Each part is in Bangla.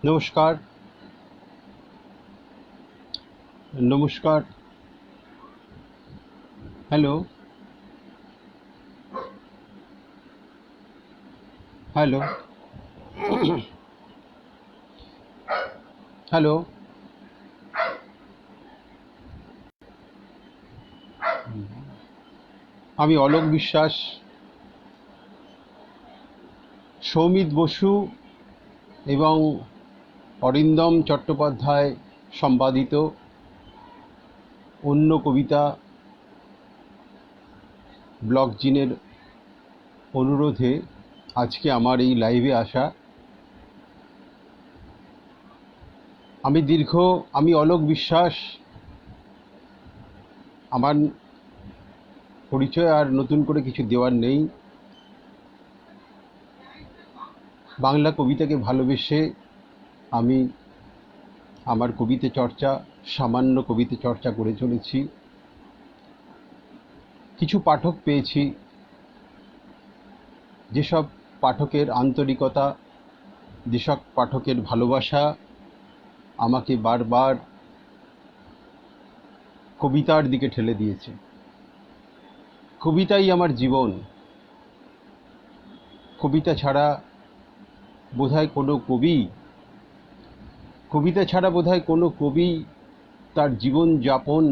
নমস্কার, নমস্কার। Hello, hello, hello. আমি অলোক বিশ্বাস, সৌমিত বসু এবং অরিন্দম চট্টোপাধ্যায় সম্পাদিত অন্য কবিতা ব্লগজিনের অনুরোধে আজকে আমার এই লাইভে আসা। আমি অলোক বিশ্বাস। আমার পরিচয় আর নতুন করে কিছু দেওয়ার নেই। বাংলা কবিতাকে ভালোবেসে আমি আমার সামান্য কবিতা চর্চা করে চলেছি। কিছু পাঠক পেয়েছি, যেসব পাঠকের আন্তরিকতা, যেসব পাঠকের ভালোবাসা আমাকে বারবার কবিতার দিকে ঠেলে দিয়েছে। কবিতাই আমার জীবন। কবিতা ছাড়া বোধহয় কোনো কবি তার জীবন যাপন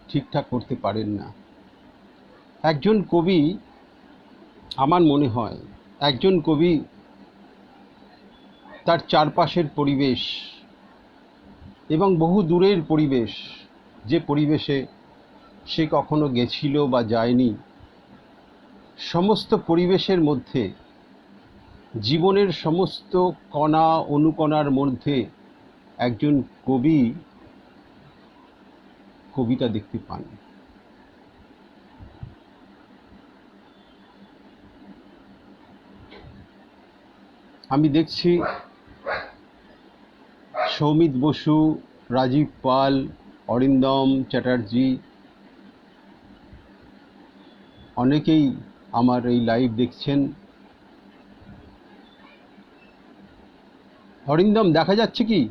ঠিকঠাক করতে পারেন না। একজন কবি, আমার মনে হয়, একজন কবি তার চারপাশের পরিবেশ এবং বহু দূরের পরিবেশ, যে পরিবেশে সে কখনো গেছিল বা যায়নি, সমস্ত পরিবেশের মধ্যে, জীবনের সমস্ত কণা অনুকণার মধ্যে একজন কবি কবিতা দেখতে পান। আমি দেখছি সৌমিত বসু, রাজীব পাল, অরিন্দম চ্যাটার্জি অনেকেই আমার এই লাইভ দেখছেন। অরিন্দম দেখা যাচ্ছে কি?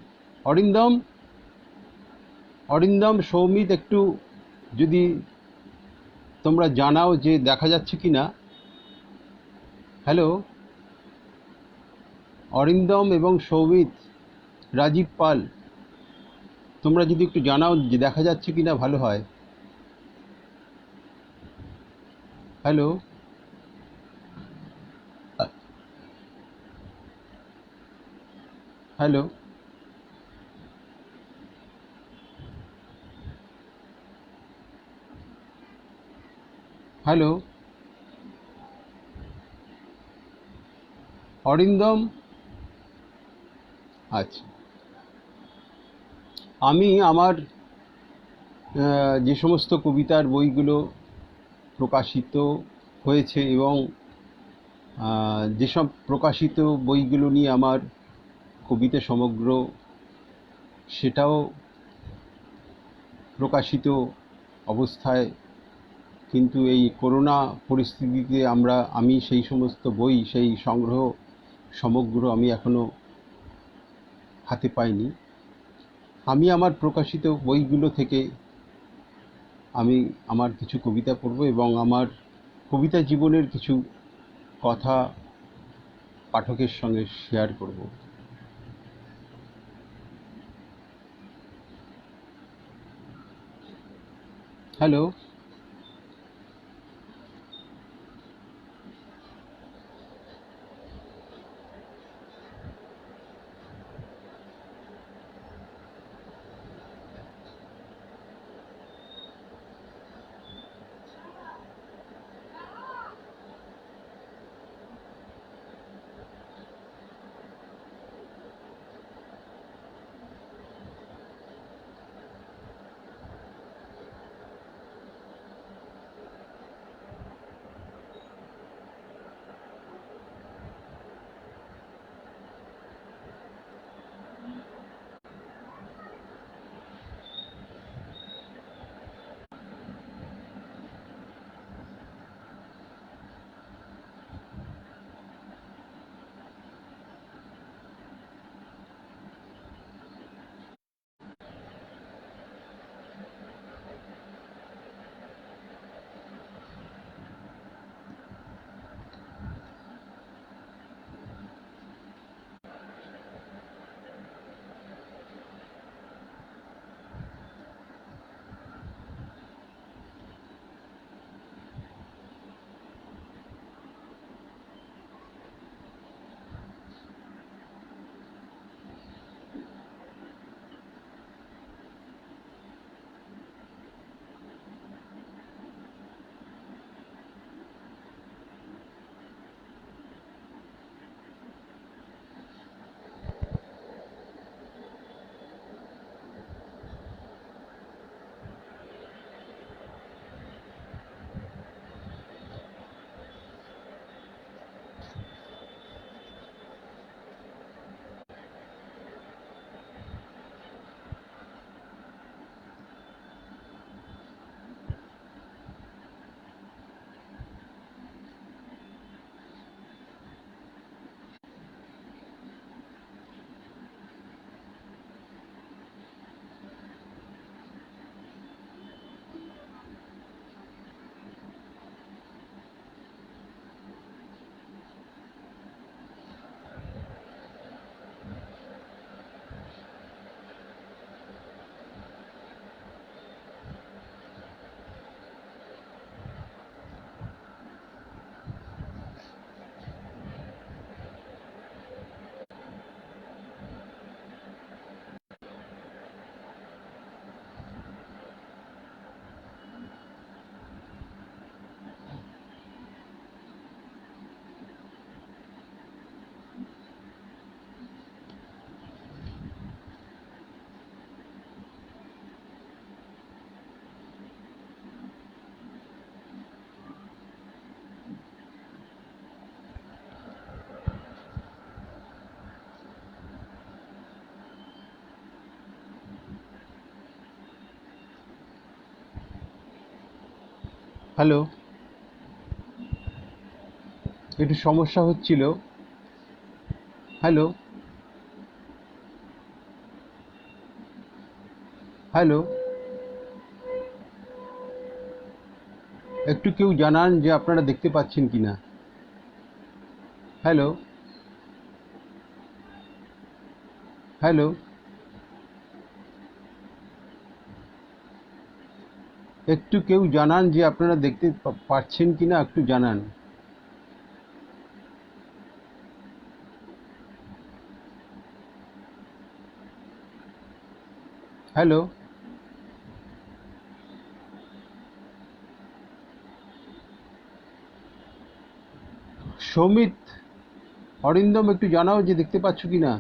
অরিন্দম, সৌমিত, একটু যদি তোমরা জানাও যে দেখা যাচ্ছে কি না। হ্যালো, অরিন্দম এবং সৌমিত, রাজীব পাল, তোমরা যদি একটু জানাও যে দেখা যাচ্ছে কি না, ভালো হয়। Hello, hello, hello, Arindam. আচ্ছা, আমি আমার যে সমস্ত কবিতার বইগুলো প্রকাশিত হয়েছে এবং যেসব প্রকাশিত বইগুলো নিয়ে আমার কবিতা সমগ্র, সেটাও প্রকাশিত অবস্থায়, কিন্তু এই করোনা পরিস্থিতিতে আমি সেই সমস্ত বই, সেই সংগ্রহ সমগ্র আমি এখনো হাতে পাইনি। আমি আমার প্রকাশিত বইগুলো থেকে আমি আমার কিছু কবিতা পড়ব এবং আমার কবিতা জীবনের কিছু কথা পাঠকের সঙ্গে শেয়ার করব। হ্যালো, হ্যালো, একটু সমস্যা হচ্ছিল। হ্যালো, হ্যালো, একটু কেউ জানান যে আপনারা দেখতে পাচ্ছেন কিনা। হ্যালো, হ্যালো, একটু কেউ জানান যে আপনারা দেখতে পাচ্ছেন কিনা, একটু জানান। হ্যালো, সৌমিত, অরিন্দম, একটু জানাও যে দেখতে পাচ্ছ কিনা।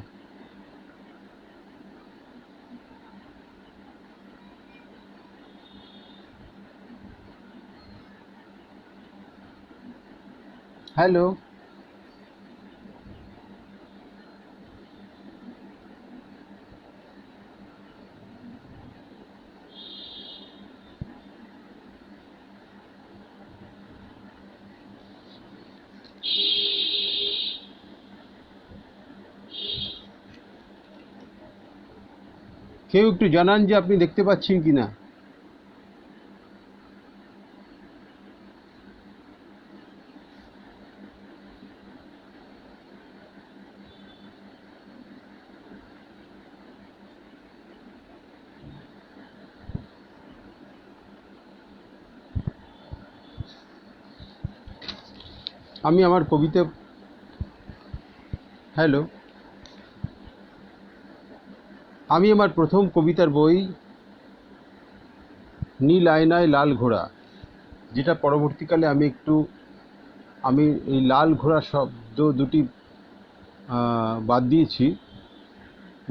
হ্যালো, কেউ একটু জানান যে আপনি দেখতে পাচ্ছেন কিনা। আমি আমার কবিতা, হ্যালো, আমি আমার প্রথম কবিতার বই নীল আয়নায় লাল ঘোড়া, যেটা পরবর্তীকালে আমি এই লাল ঘোড়া শব্দ দুটি বাদ দিয়েছি,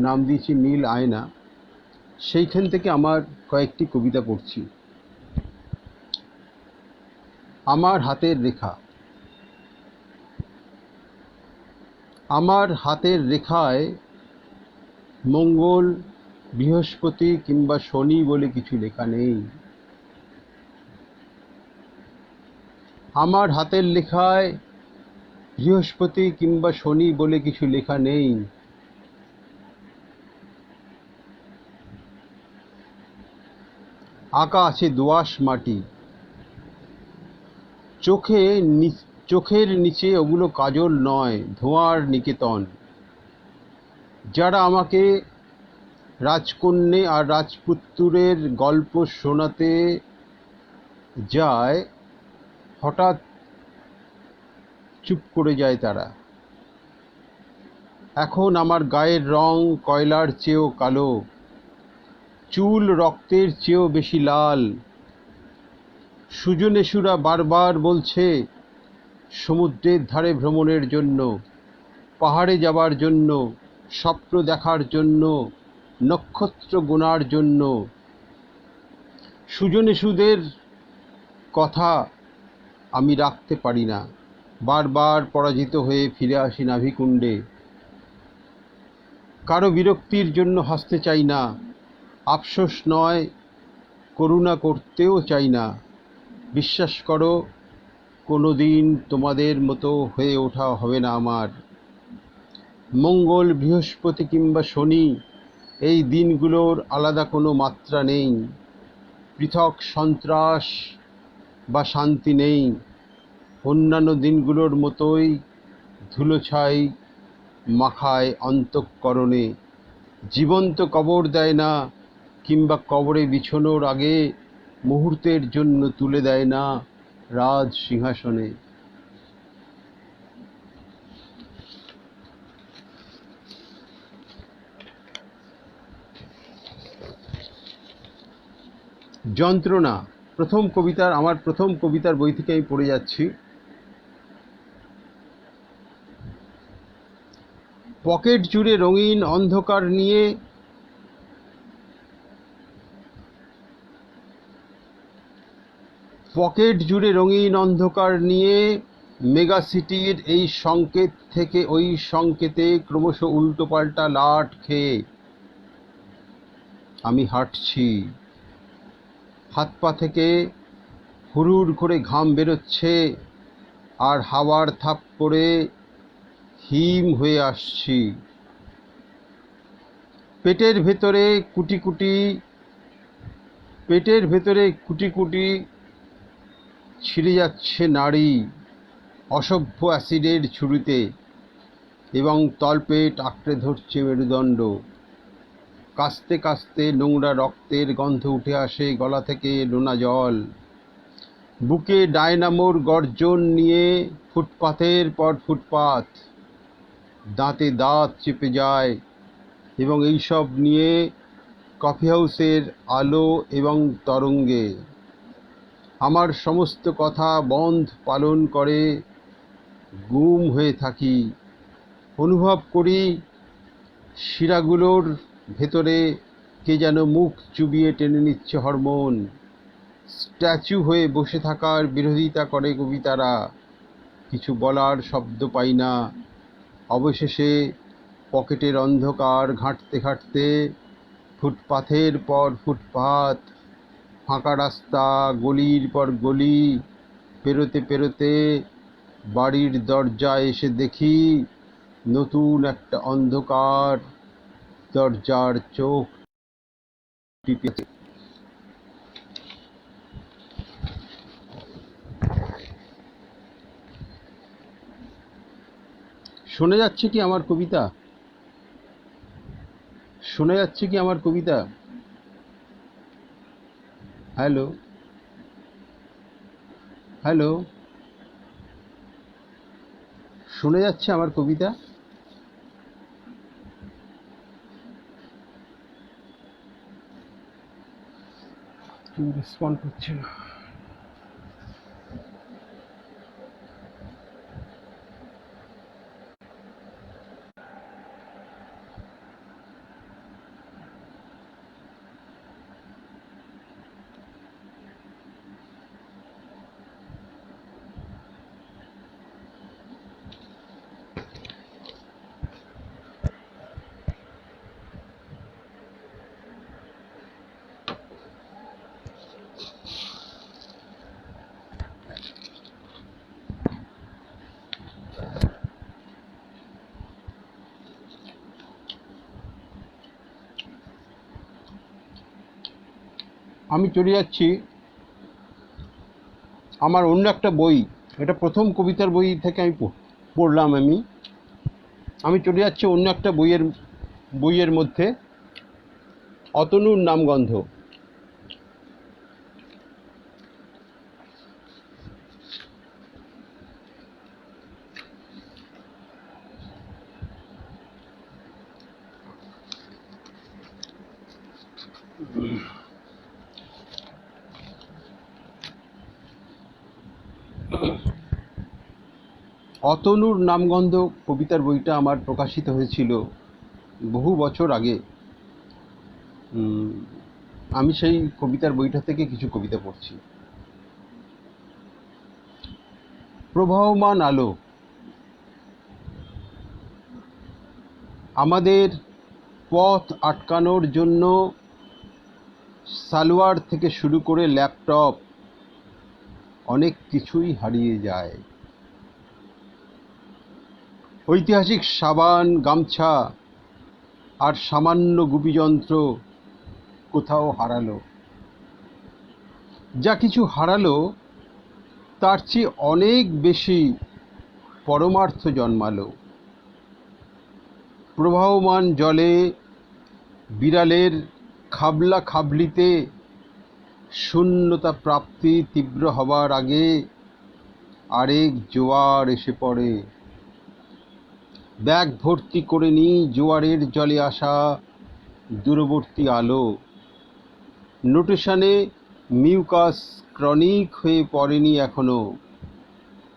নাম দিয়েছি নীল আয়না। সেইখান থেকে আমার কয়েকটি কবিতা পড়ছি। আমার হাতের রেখা। আমার হাতের রেখায় মঙ্গল, বৃহস্পতি কিংবা শনি বলে কিছু লেখা নেই। আমার হাতের লেখায় বৃহস্পতি কিংবা শনি বলে কিছু লেখা নেই। আঁকা আছে দোআঁশ মাটি। চোখের নিচে ওগুলো কাজল নয়, ধোঁয়ার নিকেতন। যারা আমাকে রাজকন্যে আর রাজপুত্রের গল্প শোনাতে যায়, হঠাৎ চুপ করে যায় তারা। এখন আমার গায়ের রং কয়লার চেয়েও কালো, চুল রক্তের চেয়েও বেশি লাল। সুজনেশুরা বারবার বলছে সমুদ্রের ধারে ভ্রমণের জন্য, পাহাড়ে যাবার জন্য, স্বপ্ন দেখার জন্য, নক্ষত্র গোনার জন্য। সুজনেশুদের কথা আমি রাখতে পারি না, বারবার পরাজিত হয়ে ফিরে আসি নাভিকুণ্ডে। কারো বিরক্তির জন্য হাসতে চাই না, আফসোস নয়, করুণা করতেও চাই না। বিশ্বাস করো, কোনো দিন তোমাদের মতো হয়ে ওঠা হবে না আমার। মঙ্গল, বৃহস্পতি কিংবা শনি, এই দিনগুলোর আলাদা কোনো মাত্রা নেই, পৃথক সন্ত্রাস বা শান্তি নেই। অন্যান্য দিনগুলোর মতোই ধুলোছাই মাখায় অন্তঃকরণে, জীবন্ত কবর দেয় না, কিংবা কবরে বিছানোর আগে মুহূর্তের জন্য তুলে দেয় না রাজ সিংহাসনে। যন্ত্রণা, আমার প্রথম কবিতার বই থেকে আমি পড়ে যাচ্ছি। পকেট জুড়ে রঙিন অন্ধকার নিয়ে মেগা সিটির এই সংকেত থেকে ওই সংকেতে ক্রমশ উল্টোপাল্টা লাট খেয়ে আমি হাঁটছি। হাত পা থেকে হুড়ুর করে ঘাম বেরোচ্ছে, আর হাওয়ার থাপ্পড়ে হিম হয়ে আসছি। পেটের ভেতরে কুটি কুটি পেটের ভেতরে কুটি কুটি ছিঁড়ে যাচ্ছে নাড়ি অসভ্য অ্যাসিডের ছুরিতে, এবং তলপেট আঁকড়ে ধরছে মেরুদণ্ড। কাস্তে কাস্তে নোংরা রক্তের গন্ধ উঠে আসে গলা থেকে নোনা জল। বুকে ডায়নামোর গর্জন নিয়ে ফুটপাথের পর ফুটপাথ, দাঁতে দাঁত চেপে যায়, এবং এইসব নিয়ে কফি হাউসের আলো এবং তরঙ্গে আমার সমস্ত কথা বন্ধ পালন করে গুম হয়ে থাকি। অনুভব করি শিরাগুলোর ভেতরে কে যেন মুখ চুবিয়ে টেনে নিচ্ছে হরমোন। স্ট্যাচু হয়ে বসে থাকার বিরোধিতা করে কবিতারা, কিছু বলার শব্দ পাই না। অবশেষে পকেটের অন্ধকার ঘাঁটতে ঘাঁটতে ফুটপাথের পর ফুটপাথ, ফাঁকা রাস্তা, গলির পর গলি পেরোতে পেরোতে বাড়ির দরজায় এসে দেখি নতুন একটা অন্ধকার দরজার চোখ টিপেছে। শোনা যাচ্ছে কি আমার কবিতা? শোনা যাচ্ছে কি আমার কবিতা? হ্যালো, হ্যালো, শোনা যাচ্ছে আমার কবিতা? কেউ রেসপন্ড করছে না। আমি চলে যাচ্ছি আমার অন্য একটা বই, এটা প্রথম কবিতার বই থেকে আমি পড়লাম। আমি চলে যাচ্ছি অন্য একটা বইয়ের মধ্যে, অতনুর নামগন্ধ। অতনুর নামগন্ধ কবিতার বইটা আমার প্রকাশিত হয়েছিল বহু বছর আগে। আমি সেই কবিতার বইটা থেকে কিছু কবিতা পড়ছি। প্রবাহমান আলো। আমাদের পথ আটকানোর জন্য সালোয়ার থেকে শুরু করে ল্যাপটপ অনেক কিছুই হারিয়ে যায়। ঐতিহাসিক সাবান, গামছা আর সামান্য গুপিযন্ত্র কোথাও হারালো। যা কিছু হারালো তার চেয়ে অনেক বেশি পরমার্থ জন্মালো। প্রবাহমান জলে বিড়ালের খাবলা খাবলিতে শূন্যতা প্রাপ্তি তীব্র হবার আগে আরেক জোয়ার এসে পড়ে। ব্যাগ ভর্তি করে নিই জোয়ারের জলে আসা দূরবর্তী আলো। নোটেশনে মিউকাস ক্রনিক হয়ে পড়েনি এখনো।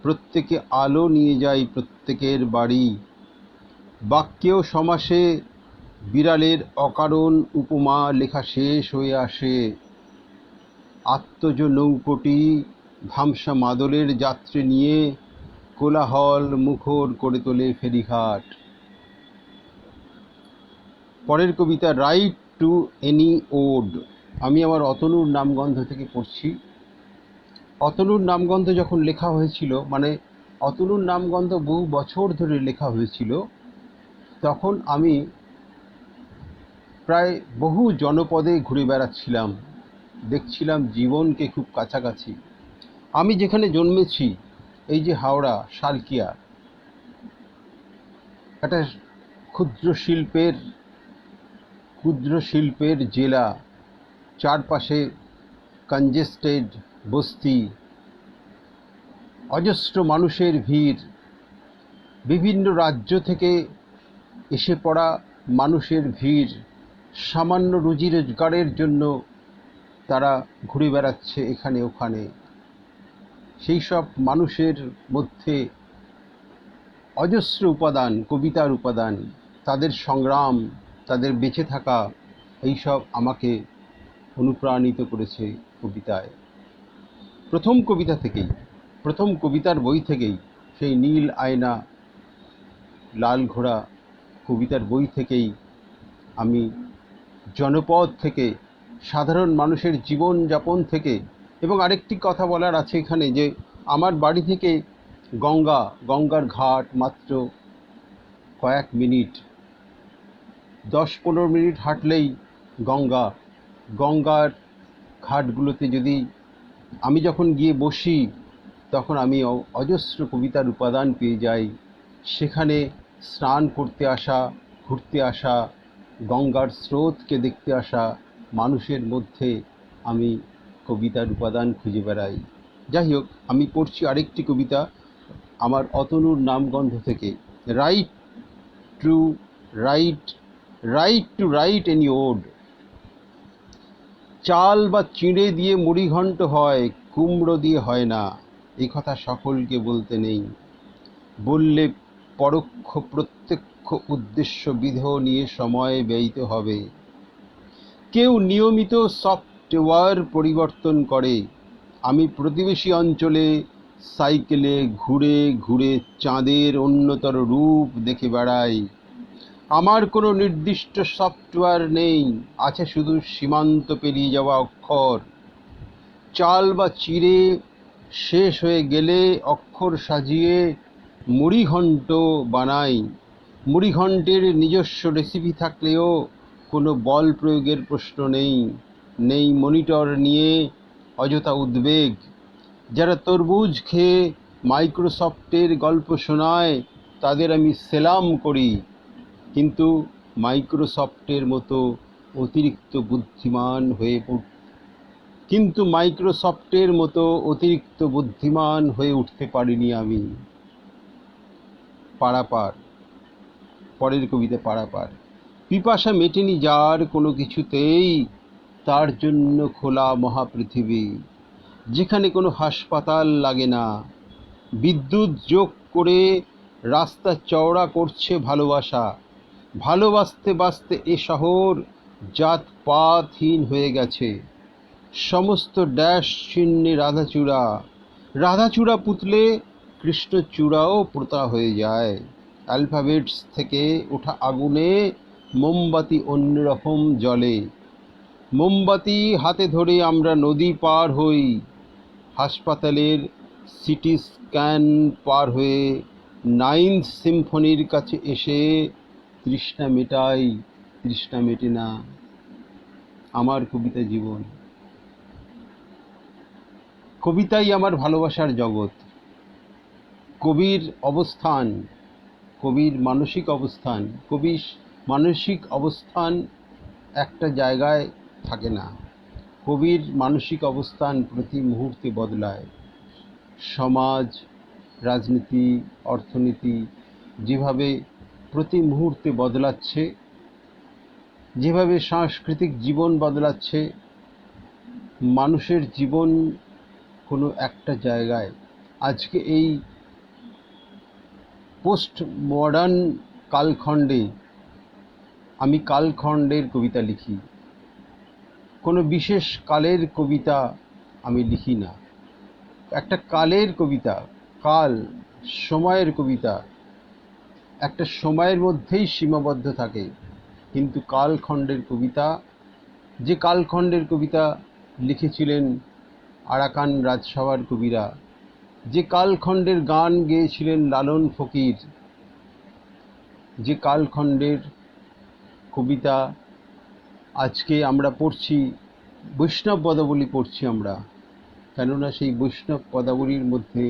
প্রত্যেকে আলো নিয়ে যাই প্রত্যেকের বাড়ি। বাক্যেও সমাসে বিড়ালের অকারণ উপমা লেখা শেষ হয়ে আসে। আত্মজ নৌকোটি ধামসা মাদলের যাত্রী নিয়ে কোলাহল মুখর করে তোলে ফেরিঘাট। পরের কবিতা, রাইট টু এনি ওড। আমি আমার অতনুর নামগন্ধ থেকে পড়ছি। অতনুর নামগন্ধ যখন লেখা হয়েছিল, মানে অতনুর নামগন্ধ বহু বছর ধরে লেখা হয়েছিল, তখন আমি প্রায় বহু জনপদে ঘুরে বেড়াচ্ছিলাম, দেখছিলাম জীবনকে খুব কাছাকাছি। আমি যেখানে জন্মেছি, এই যে হাওড়া শালকিয়া, একটা ক্ষুদ্র শিল্পের জেলা, চারপাশে কনজেস্টেড বস্তি, অজস্র মানুষের ভিড়, বিভিন্ন রাজ্য থেকে এসে পড়া মানুষের ভিড়, সামান্য রুজি রোজগারের জন্য তারা ঘুরে বেড়াচ্ছে এখানে ওখানে। সেই সব মানুষের মধ্যে অজস্র উপাদান, কবিতার উপাদান, তাদের সংগ্রাম, তাদের বেঁচে থাকা, এইসব আমাকে অনুপ্রাণিত করেছে কবিতায়। প্রথম কবিতার বই থেকেই, সেই নীল আয়না লাল ঘোড়া কবিতার বই থেকেই আমি জনপদ থেকে, সাধারণ মানুষের জীবনযাপন থেকে, এবং আরেকটি কথা বলার আছে এখানে, যে আমার বাড়ি থেকে গঙ্গার ঘাট মাত্র কয়েক মিনিট, 10-15 মিনিট হাঁটলেই গঙ্গার ঘাটগুলোতে যদি আমি যখন গিয়ে বসি, তখন আমি অজস্র কবিতার উপাদান পেয়ে যাই। সেখানে স্নান করতে আসা, ঘুরতে আসা, গঙ্গার স্রোতকে দেখতে আসা মানুষের মধ্যে আমি কবিতার উপাদান খুঁজে বেড়াই। যাই হোক, আমি পড়ছি আরেকটি কবিতা আমার অতনুর নামগন্ধ থেকে। Right to write any ode. চাল বা চিঁড়ে দিয়ে মুড়িঘণ্ট হয়, কুমড়ো দিয়ে হয় না, এই কথা সকলকে বলতে নেই। বললে পরোক্ষ প্রত্যক্ষ উদ্দেশ্য বিধ নিয়ে সময় ব্যয়িত হবে। কেউ নিয়মিত সফটওয়্যার পরিবর্তন করে, আমি প্রতিবেশী অঞ্চলে সাইকেলে ঘুরে ঘুরে চাঁদের অন্যতর রূপ দেখে বেড়াই। আমার কোনো নির্দিষ্ট সফটওয়্যার নেই, আছে শুধু সীমান্ত পেরিয়ে যাওয়া অক্ষর। চাল বা চিড়ে শেষ হয়ে গেলে অক্ষর সাজিয়ে মুড়িঘণ্ট বানাই। মুড়িঘণ্টের নিজস্ব রেসিপি থাকলেও কোনো বল প্রয়োগের প্রশ্ন নেই মনিটর নিয়ে অযথা উদ্বেগ। যারা তরমুজ খেয়ে মাইক্রোসফটের গল্প শোনায়, তাদের আমি সেলাম করি, কিন্তু মাইক্রোসফটের মতো অতিরিক্ত বুদ্ধিমান হয়ে উঠতে পারিনি আমি। পরের কবিতা পারাপার। পিপাসা মেটেনি যার কোনো কিছুতেই, তার জন্য খোলা মহাপৃথিবী, যেখানে কোনো হাসপাতাল লাগে না। বিদ্যুৎ যোগ করে রাস্তা চওড়া করছে ভালোবাসা। ভালোবাসতে বাসতে এ শহর জাতপাতহীন হয়ে গেছে। সমস্ত ড্যাশ চিহ্নে রাধাচূড়া পুতলে কৃষ্ণচূড়াও পোতা হয়ে যায়। অ্যালফাবেটস থেকে ওঠা আগুনে মোমবাতি অন্যরকম জ্বলে। মোমবাতি হাতে ধরে আমরা নদী পার হই, হাসপাতালের সিটি স্ক্যান পার হয়ে 9th সিম্ফনির কাছে এসে তৃষ্ণা মেটে না। আমার কবিতা জীবন, কবিতাই আমার ভালোবাসার জগৎ। কবির মানসিক অবস্থান একটা জায়গায় থাকে না। কবির মানসিক অবস্থান প্রতি মুহূর্তে বদলায়। সমাজ, রাজনীতি, অর্থনীতি যেভাবে প্রতি মুহূর্তে বদলাচ্ছে, যেভাবে সাংস্কৃতিক জীবন বদলাচ্ছে, মানুষের জীবন কোনো একটা জায়গায়, আজকে এই পোস্ট মডার্ন কালখণ্ডে আমি কালখণ্ডের কবিতা লিখি, কোনো বিশেষ কালের কবিতা আমি লিখি না। একটা কালের কবিতা, সময়ের কবিতা একটা সময়ের মধ্যেই সীমাবদ্ধ থাকে, কিন্তু কালখণ্ডের কবিতা লিখেছিলেন আরাকান রাজসভার কবিরা, যে কালখণ্ডের গান গেয়েছিলেন লালন ফকির, যে কালখণ্ডের কবিতা আজকে আমরা পড়ছি, বৈষ্ণব পদাবলী পড়ছি আমরা, কেননা সেই বৈষ্ণব পদাবলীর মধ্যে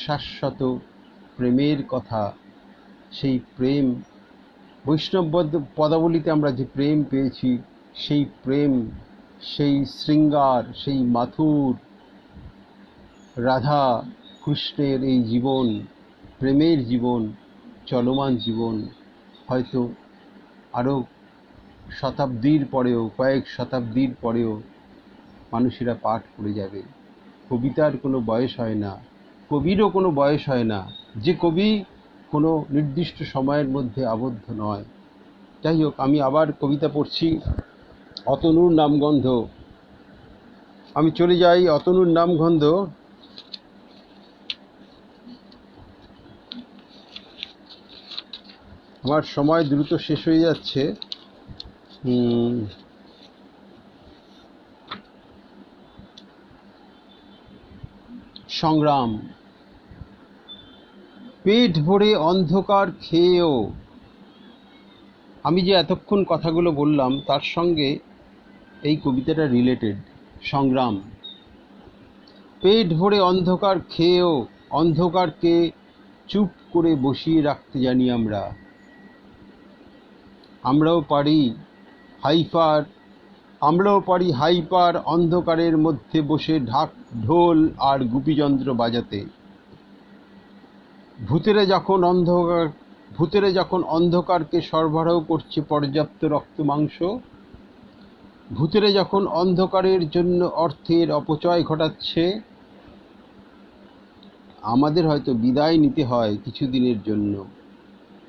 শাশ্বত প্রেমের কথা, সেই প্রেম, বৈষ্ণব পদাবলীতে আমরা যে প্রেম পেয়েছি, সেই প্রেম, সেই শৃঙ্গার, সেই মাথুর রাধা কৃষ্ণের এই জীবন, প্রেমের জীবন, চলমান জীবন হয়তো আরও শতাব্দীর পরেও, কয়েক শতাব্দীর পরেও মানুষেরা পাঠ করে যাবে। কবিতার কোনো বয়স হয় না, কবিরও কোনো বয়স হয় না, যে কবি কোনো নির্দিষ্ট সময়ের মধ্যে আবদ্ধ নয়। যাই হোক, আমি আবার কবিতা পড়ছি, অতনুর নামগন্ধ। আমি চলে যাই অতনুর নামগন্ধ। আমার সময় দ্রুত শেষ হয়ে যাচ্ছে। সংগ্রাম। পেট ভরে অন্ধকার খেয়েও, আমি যে এতক্ষণ কথাগুলো বললাম তার সঙ্গে এই কবিতাটা রিলেটেড। সংগ্রাম। পেট ভরে অন্ধকার খেয়েও অন্ধকারকে চুপ করে বসিয়ে রাখতে জানি আমরা। আমরাও পারি হাইপার অন্ধকারের মধ্যে বসে ঢোল আর গুপিযন্ত্র বাজাতে। ভূতেরা যখন অন্ধকারকে সরবরাহ করছে পর্যাপ্ত রক্ত মাংস, ভূতেরা যখন অন্ধকারের জন্য অর্থের অপচয় ঘটাচ্ছে, আমাদের হয়তো বিদায় নিতে হয় কিছুদিনের জন্য,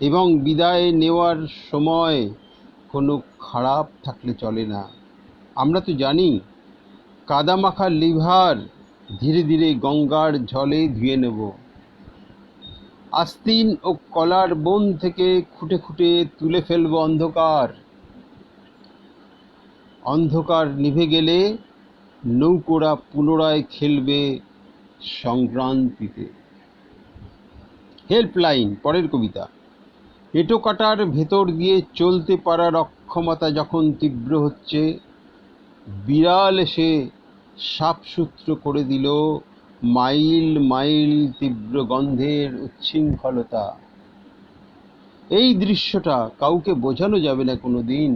এবং বিদায় নেওয়ার সময় কোনো খারাপ থাকলে চলে না। আমরা তো জানি কাদামাখা লিভার ধীরে ধীরে গঙ্গার জলে ধুয়ে নেব। আস্তিন ও কলার বন থেকে খুঁটে খুঁটে তুলে ফেলব অন্ধকার। অন্ধকার নিভে গেলে নৌকোরা পুনরায় খেলবে সংক্রান্তিতে। হেল্পলাইন, পরের কবিতা। এঁটো কাটার ভেতর দিয়ে চলতে পারার অক্ষমতা যখন তীব্র হচ্ছে, বিড়াল এসে সাফসুতরো করে দিল মাইল মাইল তীব্র গন্ধের উচ্ছৃঙ্খলতা। এই দৃশ্যটা কাউকে বোঝানো যাবে না কোনো দিন।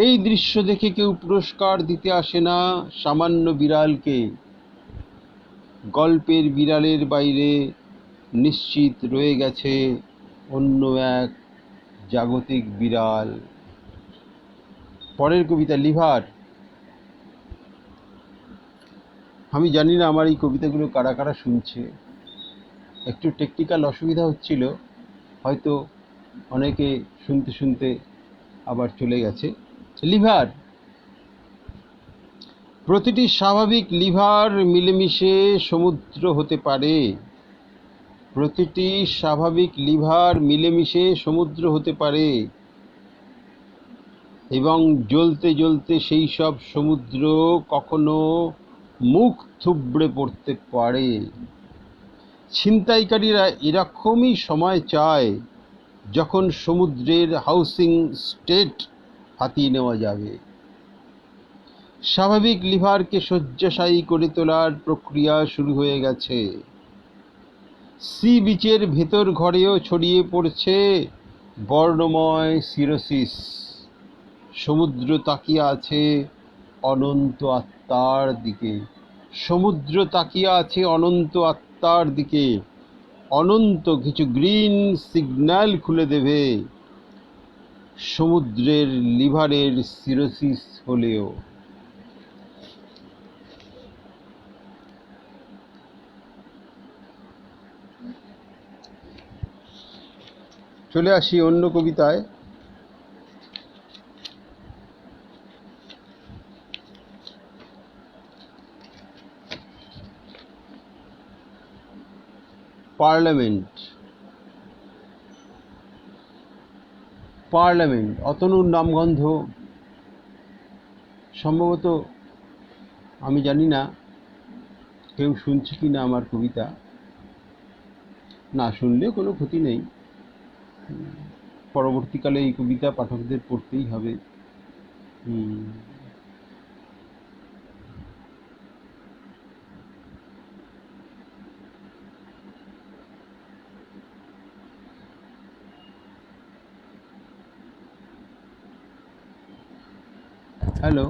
এই দৃশ্য দেখে কেউ পুরস্কার দিতে আসে না সামান্য বিড়ালকে। গল্পের বিড়ালের বাইরে নিশ্চিত রয়ে গেছে অন্য এক জাগতিক বিড়াল। পরের কবিতা, লিভার। আমি জানি না আমার এই কবিতাগুলো কারা কারা শুনছে। একটু টেকনিক্যাল অসুবিধা হচ্ছিল, হয়তো অনেকে শুনতে শুনতে আবার চলে গেছে। লিভার। প্রতিটি স্বাভাবিক লিভার মিলেমিশে সমুদ্র হতে পারে। প্রতিটি স্বাভাবিক লিভার মিলেমিশে সমুদ্র হতে পারে, এবং জ্বলতে জ্বলতে সেই সব সমুদ্র কখনো মুখ থুবড়ে পড়তে পারে। ছিনতাইকারীরা এরকমই সময় চায় যখন সমুদ্রের হাউসিং স্টেট হাতিয়ে নেওয়া যাবে। স্বাভাবিক লিভারকে শয্যাশায়ী করে তোলার প্রক্রিয়া শুরু হয়ে গেছে। সি বিচের ভেতর ঘরেও ছড়িয়ে পড়ছে বর্ণময় সিরোসিস। সমুদ্র তাকিয়ে আছে অনন্ত আত্মার দিকে। সমুদ্র তাকিয়ে আছে অনন্ত আত্মার দিকে। অনন্ত কিছু গ্রিন সিগন্যাল খুলে দেবে সমুদ্রের লিভারের সিরোসিস হলেও। চলে আসি অন্য কবিতায়। পার্লামেন্ট। অতনুর নামগন্ধ। সম্ভবত আমি জানি না কেউ শুনছে কি না আমার কবিতা। না শুনলেও কোনো ক্ষতি নেই, পরবর্তীকালে এই কবিতা পাঠকদের পড়তেই হবে। হুম, হ্যালো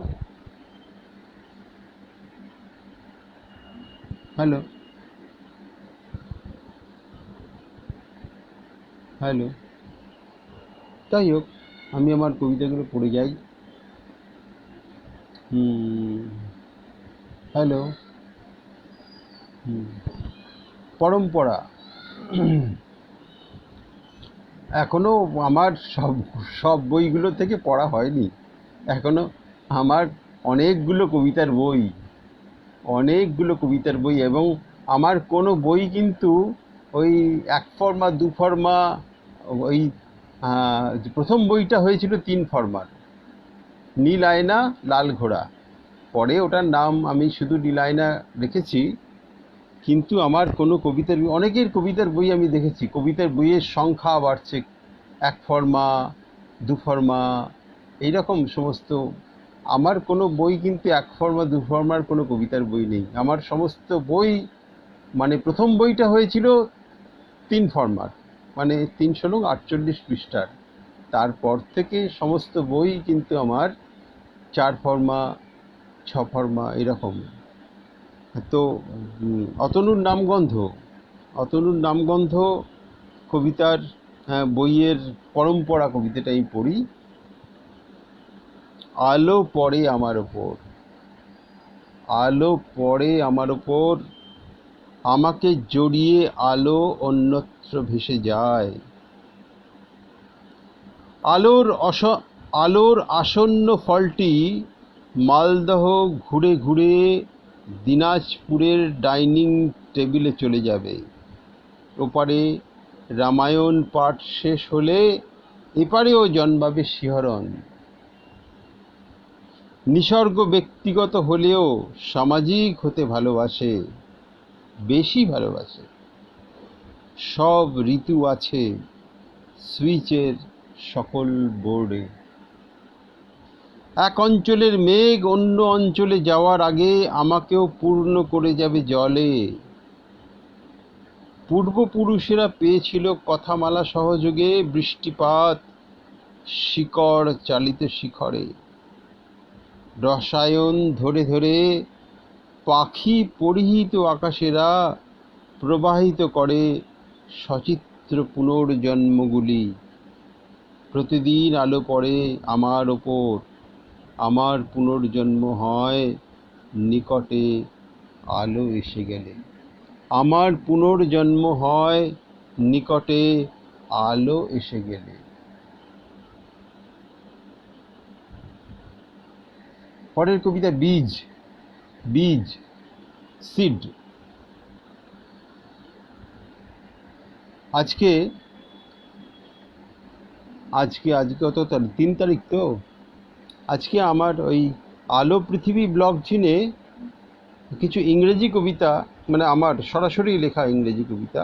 হ্যালো হ্যালো যাই হোক, আমি আমার কবিতাগুলো পড়ে যাই। হুম, হ্যালো। হুম, পরম্পরা এখনো আমার সব সব বইগুলো থেকে পড়া হয়নি। এখনো আমার অনেকগুলো কবিতার বই, অনেকগুলো কবিতার বই, এবং আমার কোনো বই কিন্তু ওই এক ফর্মা দু ফর্মা, ওই যে প্রথম বইটা হয়েছিল 3 ফর্মার, নীল আয়না লাল ঘোড়া। পরে ওটার নাম আমি শুধু নীল আয়না রেখেছি। কিন্তু আমার কোনো কবিতার অনেকের কবিতার বই আমি দেখেছি, কবিতার বইয়ের সংখ্যা বাড়ছে, 1 ফর্মা 2 ফর্মা এইরকম সমস্ত। আমার কোনো বই কিন্তু 1 ফর্মা 2 ফর্মার কোনো কবিতার বই নেই। আমার সমস্ত বই, মানে প্রথম বইটা হয়েছিল 3 ফর্মার, মানে 348 পৃষ্ঠার। তারপর থেকে সমস্ত বই কিন্তু আমার 4 ফর্মা 6 ফর্মা এরকম। তো অতনুর নামগন্ধ, অতনুর নামগন্ধ কবিতার বইয়ের পরম্পরা কবিতাটা আমি পড়ি। আলো পড়ে আমার ওপর, আলো পড়ে আমার ওপর, আমাকে জড়িয়ে আলো অন্যত্র ভেসে যায়। আলোর আলোর আসন্ন ফলটি মালদহ ঘুরে ঘুরে দিনাজপুরের ডাইনিং টেবিলে চলে যাবে। ওপারে রামায়ণ পাঠ শেষ হলে এপারেও জন্মাবে শিহরণ। নিসর্গ ব্যক্তিগত হলেও সামাজিক হতে ভালোবাসে, বেশি ভালোবাসে। সব ঋতু আছে সুইচের সকল বোর্ডে। এক অঞ্চলের মেঘ অন্য অঞ্চলে যাওয়ার আগে আমাকেও পূর্ণ করে যাবে জলে। পূর্বপুরুষেরা পেয়েছিল কথামালা সহযোগে বৃষ্টিপাত শিকড় চালিত শিখরে। রসায়ন ধরে ধরে পাখি পরিহিত আকাশেরা প্রবাহিত করে সচিত্র পুনর্জন্মগুলি। প্রতিদিন আলো পড়ে আমার ওপর, আমার পুনর্জন্ম হয় নিকটে আলো এসে গেলে। আমার পুনর্জন্ম হয় নিকটে আলো এসে গেলে। পরের কবিতা বীজ। বীজ, সিড। আজকে আজকে আজকে কত তারিখ? 3 তারিখ তো। আজকে আমার ওই আলো পৃথিবী ব্লগ চিনে কিছু ইংরেজি কবিতা, মানে আমার সরাসরি লেখা ইংরেজি কবিতা,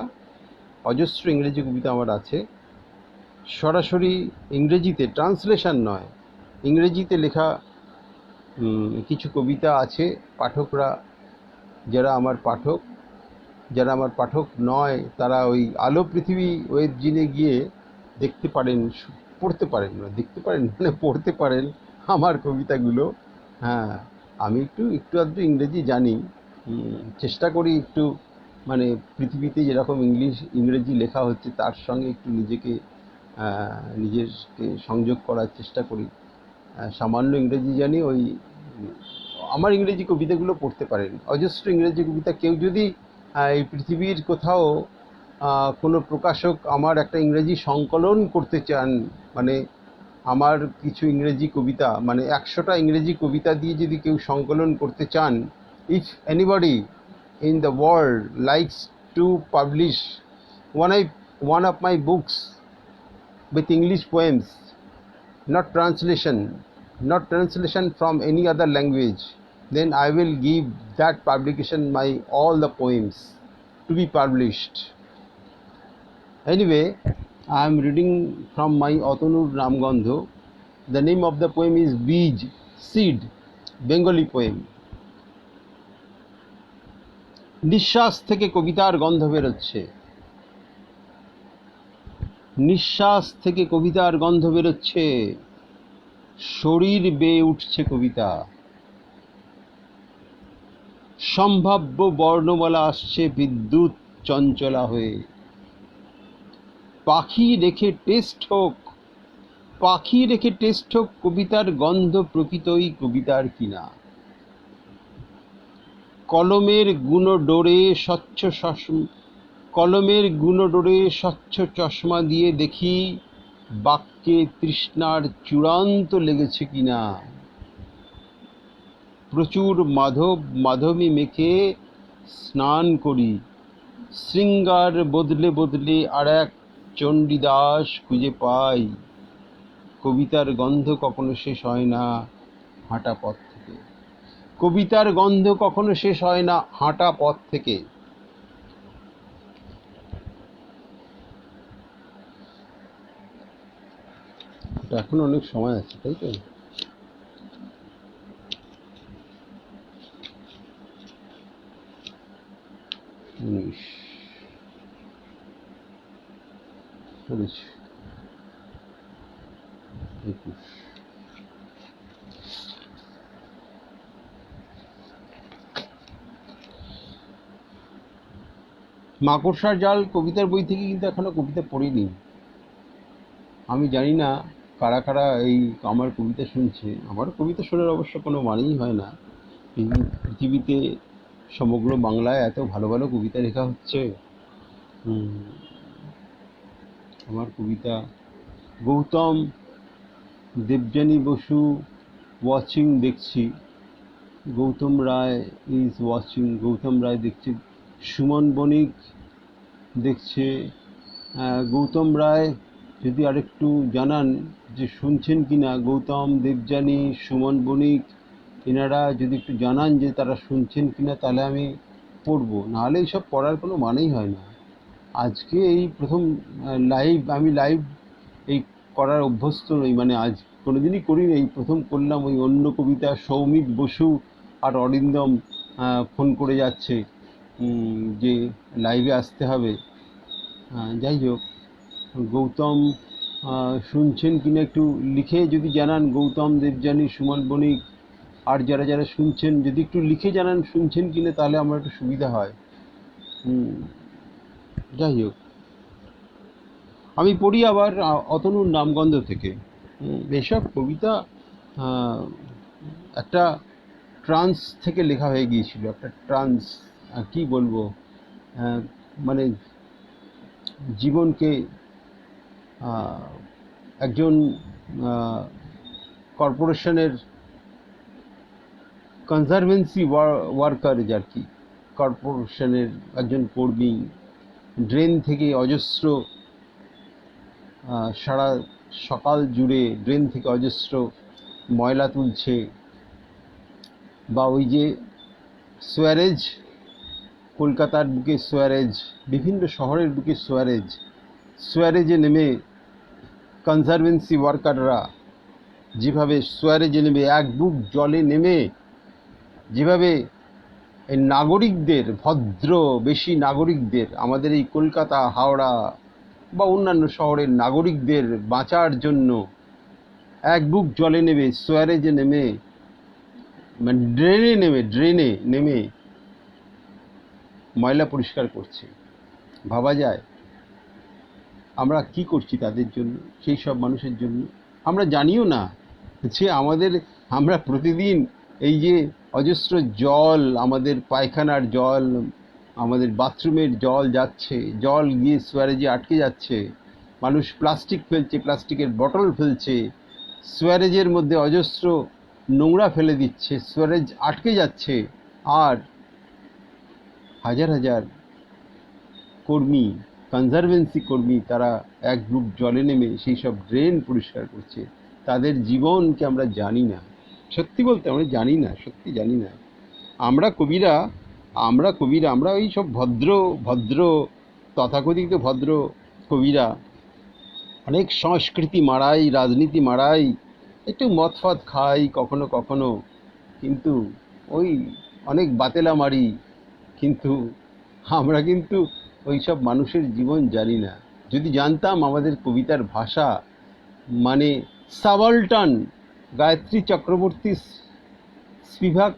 অজস্র ইংরেজি কবিতা আমার আছে, সরাসরি ইংরেজিতে, ট্রান্সলেশন নয়, ইংরেজিতে লেখা কিছু কবিতা আছে। পাঠকরা, যারা আমার পাঠক, যারা আমার পাঠক নয়, তারা ওই আলো পৃথিবী ওয়েব জিনে গিয়ে দেখতে পারেন, পড়তে পারেন, দেখতে পারেন মানে পড়তে পারেন আমার কবিতাগুলো। হ্যাঁ, আমি একটু একটু আধটু ইংরেজি জানি, চেষ্টা করি একটু, মানে পৃথিবীতে যেরকম ইংরেজি লেখা হচ্ছে তার সঙ্গে একটু নিজেকে সংযোগ করার চেষ্টা করি। সামান্য ইংরেজি জানি। ওই আমার ইংরেজি কবিতাগুলো পড়তে পারেন, অজস্র ইংরেজি কবিতা। কেউ যদি এই পৃথিবীর কোথাও কোনো প্রকাশক আমার একটা ইংরেজি সংকলন করতে চান, মানে আমার কিছু ইংরেজি কবিতা, মানে 100টা ইংরেজি কবিতা দিয়ে যদি কেউ সংকলন করতে চান, if anybody in the world likes to publish one of my books with English poems, not translation from any other language, then I will give that publication my all the poems to be published. Anyway, I am reading from my Atanur Ramgandho. The name of the poem is Bij, seed, Bengali poem. নিঃশ্বাস থেকে কবিতার গন্ধ বেরোচ্ছে, নিঃশ্বাস থেকে কবিতার গন্ধ বেরোচ্ছে, শরীর বেয়ে উঠছে কবিতা, সম্ভাব্য বর্ণমালা আসছে বিদ্যুৎ চঞ্চলা হয়ে। পাখি রেখে টেস্ট হোক, পাখি রেখে টেস্ট হোক কবিতার গন্ধ প্রকৃতই কবিতার কিনা। কলমের গুণ ডোরে স্বচ্ছ চশমা দিয়ে দেখি বাক্যে তৃষ্ণার চূড়ান্ত লেগেছে কিনা। প্রচুর মাধবী মেখে স্নান করি, শৃঙ্গার বদলে বদলে আর এক চণ্ডীদাস খুঁজে পাই। কবিতার গন্ধ কখনো শেষ হয় না হাঁটা পথ থেকে, কবিতার গন্ধ কখনো শেষ হয় না হাঁটা পথ থেকে। এখন অনেক সময় আছে, তাই তো? উনিশ, একুশ। মাকড়সার জাল কবিতার বই থেকে কিন্তু এখনো কবিতা পড়িনি। আমি জানি না কারা কারা এই আমার কবিতা শুনছে। আমার কবিতা শোনার অবশ্য কোনো মানেই হয় না। পৃথিবীতে সমগ্র বাংলায় এত ভালো ভালো কবিতা লেখা হচ্ছে। আমার কবিতা গৌতম দেবযানী বসু ওয়াচিং দেখছি, গৌতম রায় ইজ ওয়াচিং, গৌতম রায় দেখছে, সুমন বণিক দেখছে। গৌতম রায় যদি আরেকটু জানান যে শুনছেন কিনা, গৌতম দেবযানী, সুমন বণিক এনারা যদি একটু জানান যে তারা শুনছেন কিনা, তাহলে আমি পড়বো, নাহলে এইসব পড়ার কোনো মানেই হয় না। আজকে এই প্রথম আমি লাইভ এই করার অভ্যস্ত নই, মানে আজ কোনোদিনই করিনি, এই প্রথম করলাম। ওই অন্য কবিতা সৌমিক বসু আর অরিন্দম ফোন করে যাচ্ছে যে লাইভে আসতে হবে। যাই হোক, গৌতম শুনছেন কিনা একটু লিখে যদি জানান, গৌতম দেবযানী, সুমন বণিক আর যারা যারা শুনছেন যদি একটু লিখে জানান শুনছেন কিনা, তাহলে আমার একটু সুবিধা হয়। যাই হোক, আমি পড়ি আবার অতনুর নামগন্ধ থেকে। এসব কবিতা একটা ট্রান্স থেকে লেখা হয়ে গিয়েছিল, একটা ট্রান্স, কি বলবো, মানে জীবনকে একজন কর্পোরেশনের কনজারভেন্সি ওয়ার্কার, আর কি, কর্পোরেশনের একজন কর্মী, ড্রেন থেকে অজস্র সারা সকাল জুড়ে ড্রেন থেকে অজস্র ময়লা তুলছে, বা ওই যে সোয়ারেজ, কলকাতার বুকে সোয়ারেজ, বিভিন্ন শহরের বুকে সোয়ারেজে নেমে কনজারভেন্সি ওয়ার্কাররা যেভাবে সোয়ারেজে নেমে এক বুক জলে নেমে যেভাবে এই নাগরিকদের, ভদ্র বেশি নাগরিকদের, আমাদের এই কলকাতা, হাওড়া বা অন্যান্য শহরের নাগরিকদের বাঁচার জন্য এক বুক জলে নেমে সোয়ারেজে নেমে, মানে ড্রেনে নেমে ময়লা পরিষ্কার করছে। ভাবা যায় আমরা কি করছি তাদের জন্য, সেই সব মানুষের জন্য। আমরা জানিও না যে আমরা প্রতিদিন এই যে অজস্র জল, আমাদের পায়খানার জল, আমাদের বাথরুমের জল যাচ্ছে, জল গিয়ে সোয়ারেজে আটকে যাচ্ছে, মানুষ প্লাস্টিক ফেলছে, প্লাস্টিকের বটল ফেলছে, সোয়ারেজের মধ্যে অজস্র নোংরা ফেলে দিচ্ছে, সোয়ারেজ আটকে যাচ্ছে, আর হাজার হাজার কর্মী, কনজারভেন্সি কর্মী, তারা এক বুক জলে নেমে সেই সব ড্রেন পরিষ্কার করছে। তাদের জীবনকে আমরা জানি না, সত্যি বলতে আমরা জানি না, সত্যি জানি না। আমরা কবিরা আমরা ওই সব ভদ্র ভদ্র তথাকথিত ভদ্র কবিরা অনেক সংস্কৃতি মারাই, রাজনীতি মারাই, একটু মদ ফদ খাই কখনো কখনো, কিন্তু ওই অনেক বাতেলা মারি, কিন্তু আমরা কিন্তু ওই সব মানুষের জীবন জানি না। যদি জানতাম আমাদের কবিতার ভাষা মানে subaltern, Gayatri Chakravorty Spivak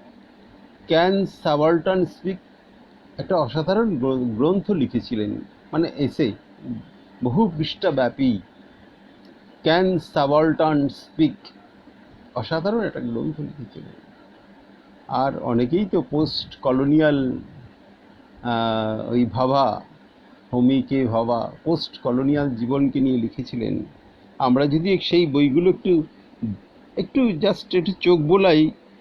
can subaltern speak একটা অসাধারণ গ্রন্থ লিখেছিলেন, মানে এসে বহু পৃষ্ঠাব্যাপী, ক্যান সাবাল্টান স্পিক, অসাধারণ একটা গ্রন্থ লিখেছিলেন। আর অনেকেই তো পোস্ট কলোনিয়াল ওই ভাবা, হোমিকে ভাবা পোস্ট কলোনিয়াল জীবনকে নিয়ে লিখেছিলেন। আমরা যদি সেই বইগুলো একটু একটু জাস্ট একটু চোখ বোলাই,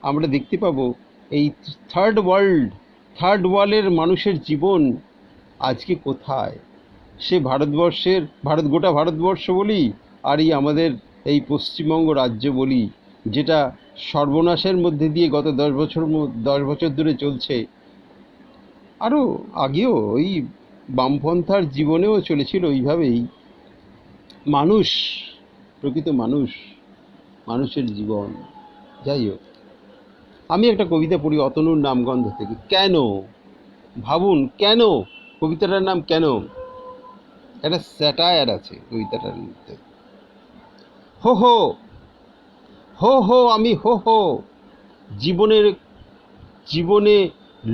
আমরা দেখতে পাবো এই থার্ড ওয়ার্ল্ডের মানুষের জীবন আজকে কোথায়। সে গোটা ভারতবর্ষ বলি, আর এই আমাদের এই পশ্চিমবঙ্গ রাজ্য বলি, যেটা সর্বনাশের মধ্যে দিয়ে গত 10 বছর ধরে চলছে। আরও আগেও ওই বামপন্থার জীবনেও চলেছিল ওইভাবেই। মানুষ, প্রকৃত মানুষের জীবন। যাই হোক, আমি একটা কবিতা পড়ি অতনুর নামগন্ধ থেকে। কেন, ভাবুন কেন, কবিতাটার নাম কেন। একটা স্যাটায়ার আছে কবিতাটার মধ্যে। হো হো হো হো আমি হো হো, জীবনে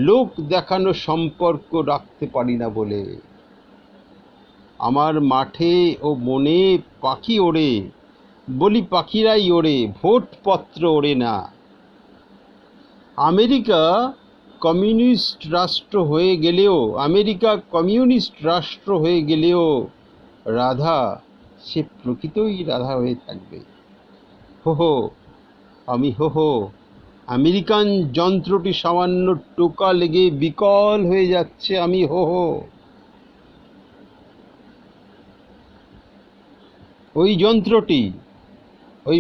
লোক দেখানো সম্পর্ক রাখতে পারি না বলে। আমার মাঠে ও মনে পাখি ওড়ে, বলি পাখিরাই ওড়ে, ভোটপত্র ওড়ে না। আমেরিকা কমিউনিস্ট রাষ্ট্র হয়ে গেলেও রাধা সে প্রকৃতই রাধা হয়ে থাকবে। হো হো আমি হো হো, আমেরিকান যন্ত্রটি সামান্য টোকা লেগে বিকল হয়ে যাচ্ছে, আমি হো হো। ওই যন্ত্রটি, ওই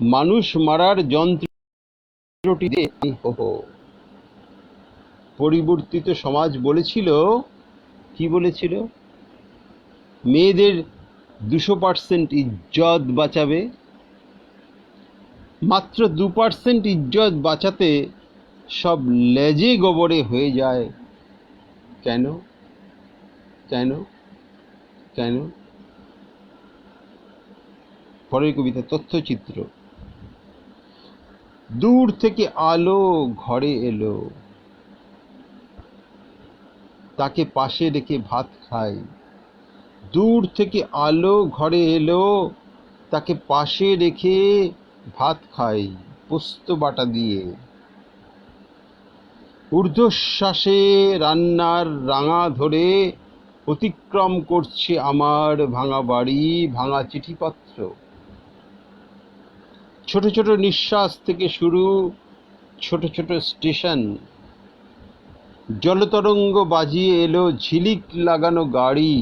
মানুষ মারার যন্ত্রটি দিয়ে আমি হো হো। পরিবর্তিত সমাজ বলেছিল, কি বলেছিল, মেয়েদের 200% ইজ্জত বাঁচাবে। মাত্র 2% ইজ্জত বাঁচাতে সব লেজে গোবরে হয়ে যায়। কেন কেন কেন? পরের কবিতা তথ্যচিত্র। দূর থেকে আলো ঘরে এলো, তাকে পাশে রেখে ভাত খাই। দূর থেকে আলো ঘরে এলো, তাকে পাশে রেখে ভাত খাই পোস্ত বাটা দিয়ে। ঊর্ধ্বশ্বাসে রান্নার রাঙা ধরে অতিক্রম করছে আমার ভাঙা বাড়ি, ভাঙা চিঠিপত্র। ছোট ছোট নিঃশ্বাস থেকে শুরু, ছোট ছোট স্টেশন। জলতরঙ্গ বাজিয়ে এলো ঝিলিক লাগানো গাড়ি।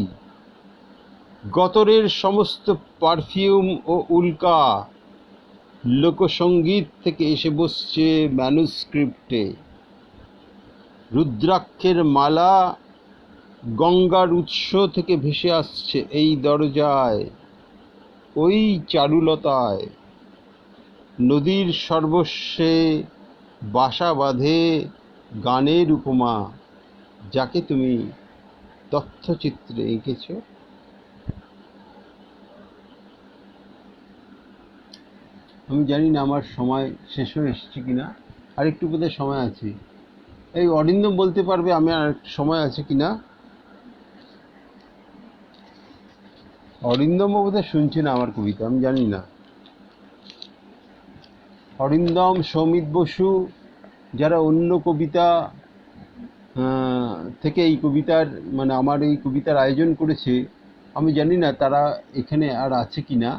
গতরের সমস্ত পারফিউম ও উল্কা লোকসঙ্গীত থেকে এসে বসছে ম্যানুস্ক্রিপ্টে। রুদ্রাক্ষের মালা গঙ্গার উৎস থেকে ভেসে আসছে এই দরজায়, ওই চারুলতায়। নদীর সর্বস্বে বাসা বাঁধে গানের উপমা, যাকে তুমি তথ্যচিত্রে এঁকেছ। আমি জানি না আমার সময় শেষ হয়ে এসেছে কিনা, আর একটু বোধহয় সময় আছে। এই অরিন্দম বলতে পারবে আমি আর একটু সময় আছে কিনা? অরিন্দমও বোধহয় শুনছে না আমার কবিতা, আমি জানি না। অরিন্দম, সৌমিত বসু, যারা অন্য কবিতা থেকে এই কবিতার মানে আমার এই কবিতার আয়োজন করেছে, আমি জানি না তারা এখানে আর আছে কি না।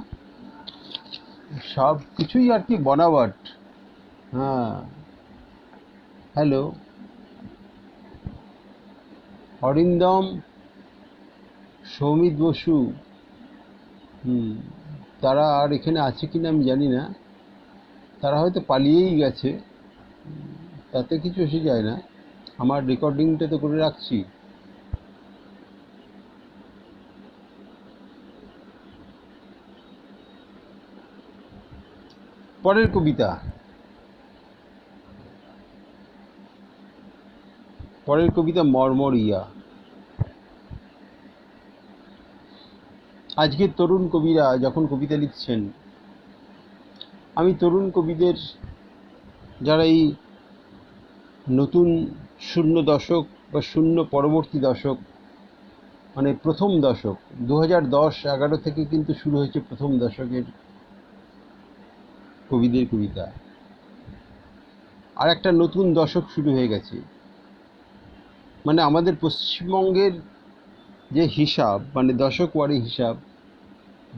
সব কিছুই আর কি বনাবট। হ্যাঁ, হ্যালো অরিন্দম, সৌমিত বসু, তারা আর এখানে আছে কিনা আমি জানি না। তারা হয়তো পালিয়েই গেছে, তাতে কিছু এসে যায় না। আমার রেকর্ডিংটা তো করে রাখছি। পরের কবিতা, মরমরিয়া। আজকের তরুণ কবিরা যখন কবিতা লিখছেন, আমি তরুণ কবিদের, যারা এই নতুন শূন্য দশক বা শূন্য পরবর্তী দশক, মানে প্রথম দশক 2010-11 থেকে কিন্তু শুরু হয়েছে প্রথম দশকের কবিদের কবিতা, আর একটা নতুন দশক শুরু হয়ে গেছে। মানে আমাদের পশ্চিমবঙ্গের যে হিসাব, মানে দশক ওয়ারি হিসাব,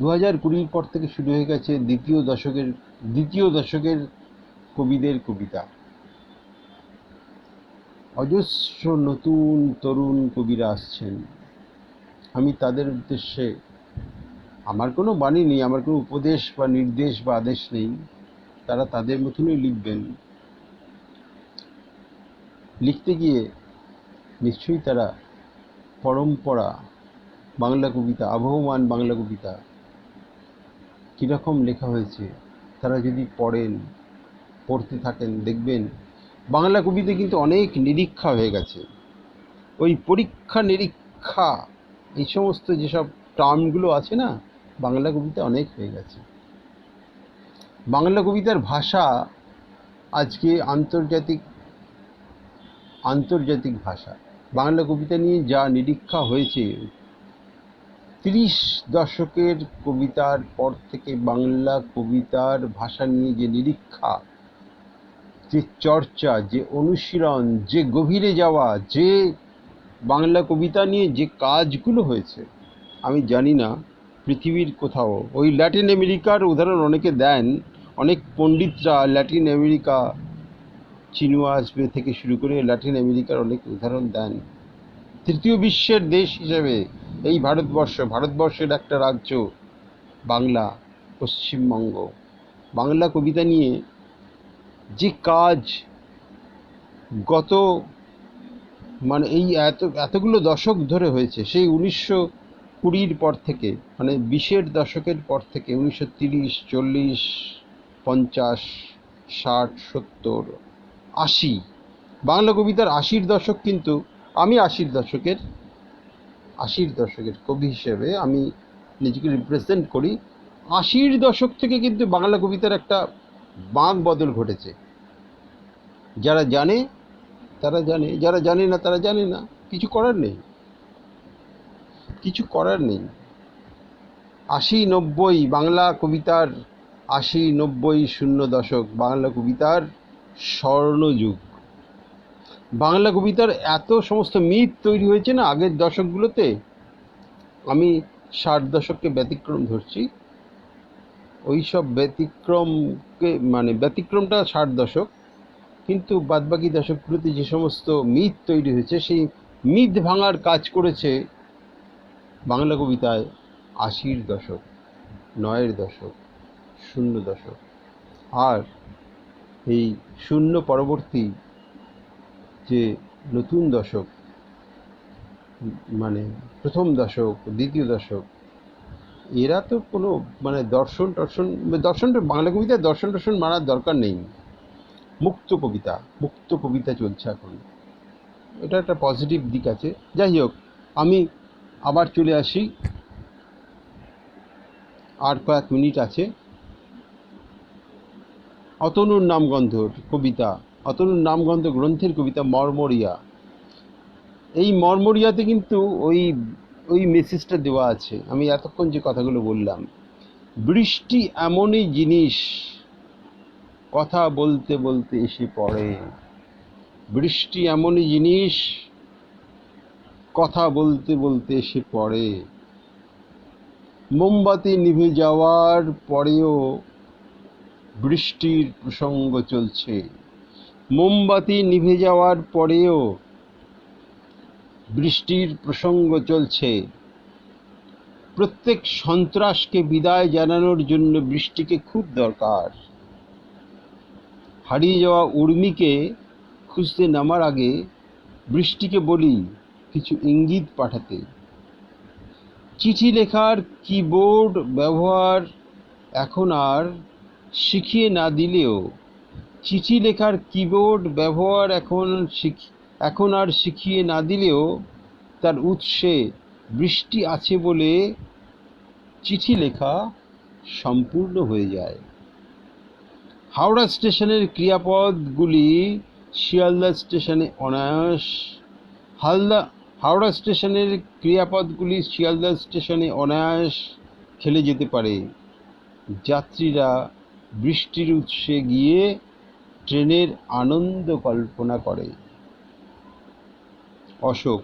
2020 পর থেকে শুরু হয়ে গেছে দ্বিতীয় দশকের কবিদের কবিতা। অজস্র নতুন তরুণ কবিরা আসছেন। আমি তাদের উদ্দেশ্যে, আমার কোনো বাণী নেই, আমার কোনো উপদেশ বা নির্দেশ বা আদেশ নেই, তারা তাদের মতনই লিখবেন। লিখতে গিয়ে নিশ্চয়ই তারা পরম্পরা বাংলা কবিতা, আবহমান বাংলা কবিতা কীরকম লেখা হয়েছে, তারা যদি পড়তে থাকেন, দেখবেন বাংলা কবিতা কিন্তু অনেক নিরীক্ষা হয়ে গেছে। ওই পরীক্ষা নিরীক্ষা এই সমস্ত যেসব টার্মগুলো আছে না, বাংলা কবিতা অনেক হয়ে গেছে। বাংলা কবিতার ভাষা আজকে আন্তর্জাতিক ভাষা। বাংলা কবিতা নিয়ে যা নিরীক্ষা হয়েছে, 30 দশকের কবিতার পর থেকে বাংলা কবিতার ভাষা নিয়ে যে নিরীক্ষা, যে চর্চা, যে অনুশীলন, যে গভীরে যাওয়া, যে বাংলা কবিতা নিয়ে যে কাজগুলো হয়েছে, আমি জানি না পৃথিবীর কোথাও। ওই ল্যাটিন আমেরিকার উদাহরণ অনেকে দেন, অনেক পণ্ডিতরা ল্যাটিন আমেরিকা, চিনুয়া আসবে থেকে শুরু করে ল্যাটিন আমেরিকার অনেক উদাহরণ দেন। তৃতীয় বিশ্বের দেশ হিসেবে এই ভারতবর্ষের একটা রাজ্য বাংলা, পশ্চিমবঙ্গ। বাংলা কবিতা নিয়ে যে কাজ গত মানে এই এতগুলো দশক ধরে হয়েছে, সেই 1920 পর থেকে, মানে 20-এর দশকের পর থেকে, 1930, 40, 50, 60, 70, 80, বাংলা কবিতার 80-র দশক কিন্তু, আমি 80-র দশকের কবি হিসেবে আমি নিজেকে রিপ্রেজেন্ট করি। 80-র দশক থেকে কিন্তু বাংলা কবিতার একটা বাঁক বদল ঘটেছে। যারা জানে তারা জানে, যারা জানে না তারা জানে না, কিছু করার নেই। 80-90 বাংলা কবিতার, 80-90 শূন্য দশক বাংলা কবিতার স্বর্ণযুগ। বাংলা কবিতার এত সমস্ত মিথ তৈরি হয়েছে না আগের দশকগুলোতে। আমি 60 দশককে ব্যতিক্রম ধরছি, ওই সব ব্যতিক্রমটা 60 দশক, কিন্তু বাদবাকি দশকগুলোতে যে সমস্ত মিথ তৈরি হয়েছে, সেই মিথ ভাঙার কাজ করেছে বাংলা কবিতায় 80-র দশক, 9-এর দশক, শূন্য দশক। আর এই শূন্য পরবর্তী যে নতুন দশক, মানে প্রথম দশক, দ্বিতীয় দশক, এরা তো কোনো দর্শনটা বাংলা কবিতায় দর্শন মানার দরকার নেই। মুক্ত কবিতা চলছে এখন, এটা একটা পজিটিভ দিক আছে। যাই হোক, আমি আবার চলে আসি, আর কয়েক মিনিট আছে। অতনুর নামগন্ধ গ্রন্থের কবিতা মরমরিয়া। এই মরমরিয়াতে কিন্তু ওই মেসেজটা দেওয়া আছে। আমি এতক্ষণ যে কথাগুলো বললাম, বৃষ্টি এমনই জিনিস কথা বলতে বলতে এসে পড়ে। বৃষ্টি এমনই জিনিস কথা বলতে বলতে এসে পড়ে। মোমবাতি নিভে যাওয়ার পরেও বৃষ্টির প্রসঙ্গ চলছে। মোমবাতি নিভে যাওয়ার পরেও বৃষ্টির প্রসঙ্গ চলছে। প্রত্যেক সন্ত্রাসকে বিদায় জানানোর জন্য বৃষ্টিকে খুব দরকার। হারিয়ে যাওয়া উর্মিকে খুঁজতে নামার আগে বৃষ্টিকে বলি কিছু ইঙ্গিত পাঠাতে। চিঠি লেখার কিবোর্ড ব্যবহার এখন আর শিখিয়ে না দিলেও চিঠি লেখার কিবোর্ড ব্যবহার এখন আর শিখিয়ে না দিলেও তার উৎসে বৃষ্টি আছে বলে চিঠি লেখা সম্পূর্ণ হয়ে যায়। হাওড়া স্টেশনের ক্রিয়াপদগুলি শিয়ালদা স্টেশনে অনায়াস হাওড়া স্টেশনের ক্রিয়াপদগুলি শিয়ালদা স্টেশনে অনায়াস খেলে যেতে পারে। যাত্রীরা বৃষ্টির উৎসে গিয়ে ট্রেনের আনন্দ কল্পনা করে। অশোক।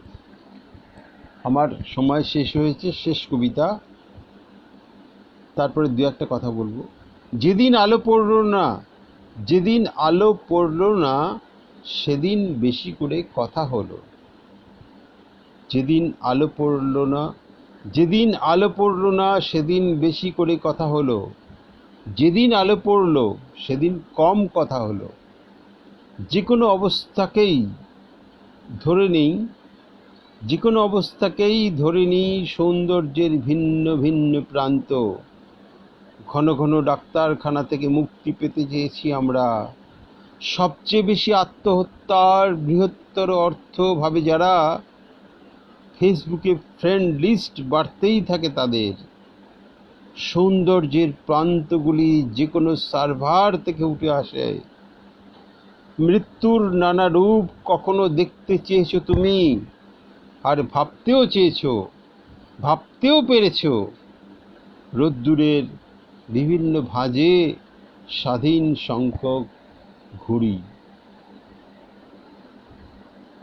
আমার সময় শেষ হয়েছে, শেষ কবিতা। তারপরে দু একটা কথা বলবো। যেদিন আলো পড়ল না সেদিন বেশি করে কথা হলো। যেদিন আলো পড়ল না সেদিন বেশি করে কথা হলো। যেদিন আলো পড়ল সেদিন কম কথা হলো। যে কোনো অবস্থাকেই ধরে নিই সৌন্দর্যের ভিন্ন ভিন্ন প্রান্ত। ঘন ঘন ডাক্তারখানা থেকে মুক্তি পেতে চেয়েছি আমরা। সবচেয়ে বেশি আত্মহত্যার বৃহত্তর অর্থ ভাবে যারা, ফেসবুকে ফ্রেন্ড লিস্ট বাড়তেই থাকে তাদের। সৌন্দর্যের প্রান্তগুলি যে কোনো সার্ভার থেকে উঠে আসে। মৃত্যুর নানা রূপ কখনো দেখতে চেয়েছো তুমি, আর ভাবতেও পেরেছো। রোদ্দুরের বিভিন্ন ভাঁজে স্বাধীন সংখ্যক ঘুড়ি।